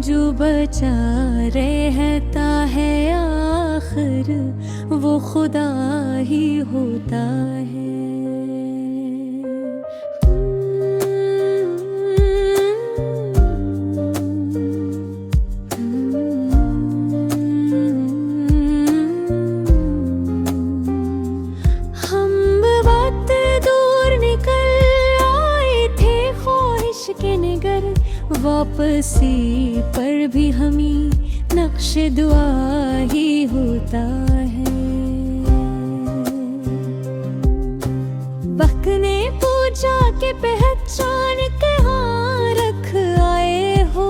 जो बचा रहता है आखिर वो खुदा ही होता है। वापसी पर भी हमें नक्श दुआ ही होता है। वक्त ने पूछा कि पहचान के हाँ रख आए हो,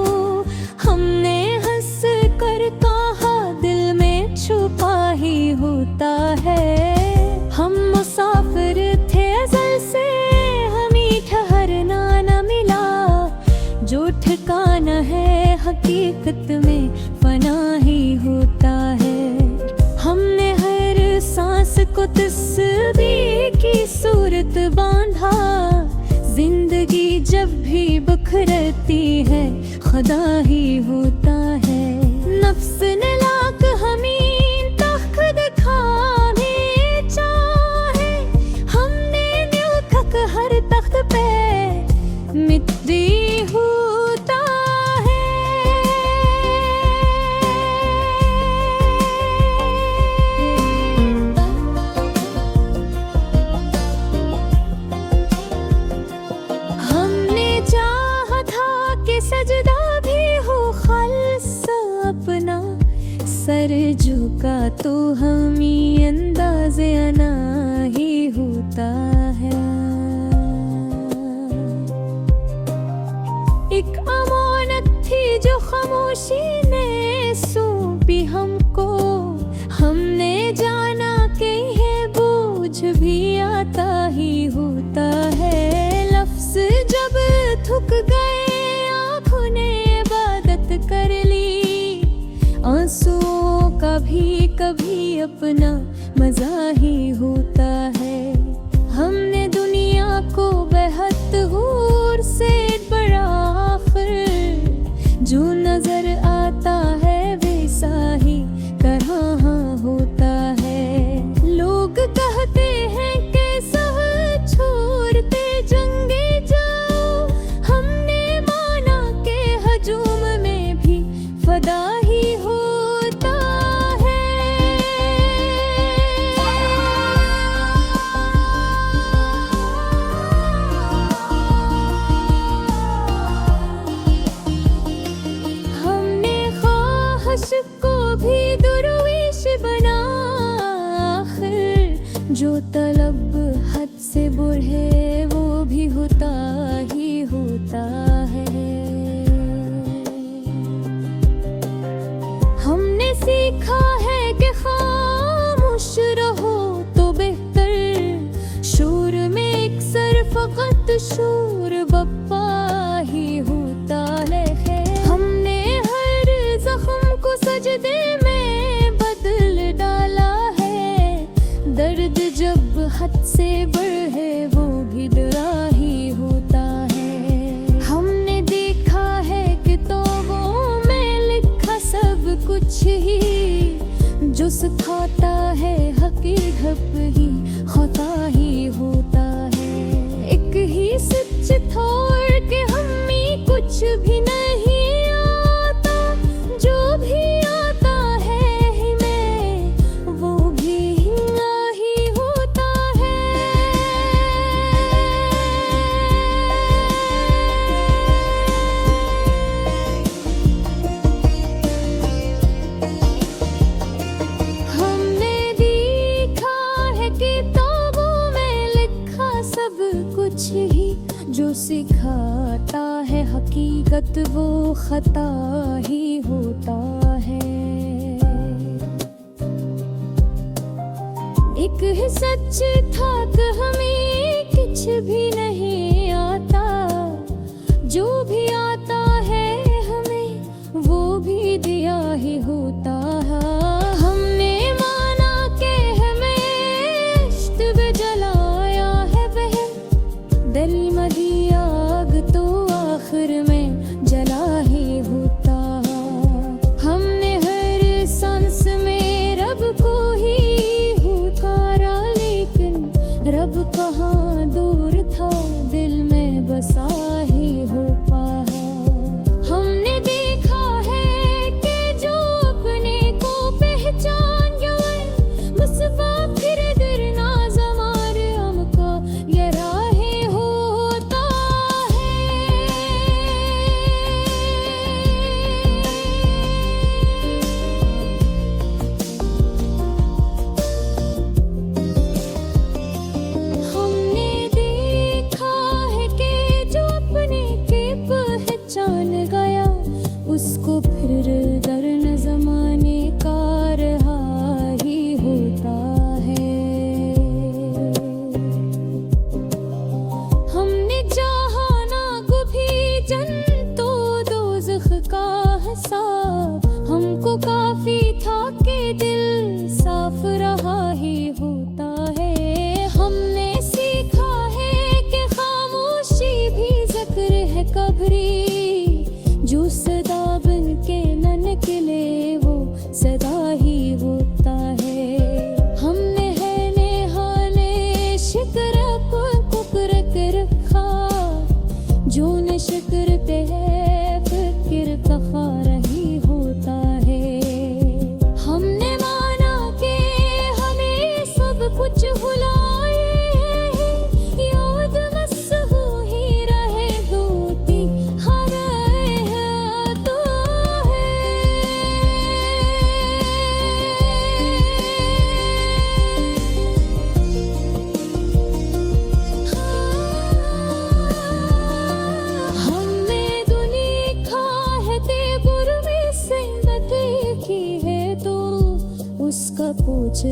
हमने हंस कर कहा दिल में छुपा ही होता है। हम मुसाफिर थे अज़ल से, हमें ठहरना न मिला, जो ठिकाना है हकीकत में फना ही होता है। हमने हर सांस को तस्बीह की सूरत बांधा, जिंदगी जब भी बिखरती है खुदा ही होता है। नफ्स ने लाख हमें तख्त दिखाने चाहे, हमने न्यू थक हर तख्त पे मिट्टी होता है। हमने चाहा था कि सजदा भी हो खालिस अपना, सर झुका तो हमें अंदाज़े अना ही होता है। एक अमानत थी जो खामोशी ने सौंपी हमको, हमने जाना कि यह बोझ भी आता ही होता है। लफ्ज़ जब थक गए आँखों ने इबादत कर ली, आंसुओं का भी कभी अपना मज़ा ही होता है। हमने दुनिया को बेहद गौर से बड़ा जो नजर आता है वैसा ही कहाँ होता है। लोग कहते हैं कि सब छोड़ते जंगे जाओ, हमने माना कि हजूम में भी फदा ही होता है। को भी दुर्विश बना, आखिर जो तलब हद से बढ़े वो भी होता ही होता है। हमने सीखा है कि खामोश रहो तो बेहतर, शोर में एक सर फकत शोर बप्पा ही होता है। हमने हर जख्म को सजदे में बदल डाला है, दर्द जब हद से बढ़े वो भी डरा ही होता है। हमने देखा है किताबों में लिखा सब कुछ ही, जो सिखाता है हकीकत ही खता ही होता है। एक ही सच था और कि हमें कुछ भी नहीं आता, जो भी आता है हमें वो भी नहीं होता है। हमने देखा है किताबों में लिखा सब कुछ ही, जो सिखाता है हकीकत वो खता ही होता है। एक ही सच था कि हमें कुछ भी नहीं आता, जो भी आता है हमें वो भी दिया ही होता है। हमने माना कि हमें इश्क में जलाया है वह दरी मदी आग, तो आखिर में जला ही होता है। पर अब कहाँ दूर था, दिल में बसा ही हो पाया। हमने देखा है कि जो अपने को पहचान गए, बस फिर दरना ज़मार हमका ये राहें होता है। हमने देखा है कि जो अपने के पहचान गया, उसको फिर दरना ज़माने का रहा ही होता है। हमने चाहा ना कभी जन्नतो दोज़ख का हिसाब, हमको काफी था कि दिल साफ रहा ही होता है। हमने सीखा है कि खामोशी भी ज़िक्र है कबरी, जो सदा बन के न निकले वो सदा ही होता है। हमने है नेहाने शिक्र कुकर के रखा, जो न शिक्र पे है फिक्र का खारा ही होता है। हमने माना कि हमें सब कुछ भुलाए, याद मस्सहू ही रहे दोती हराए तो है। हमने दुनिया है ते गुरबी से न देखी है तो उसका पूछ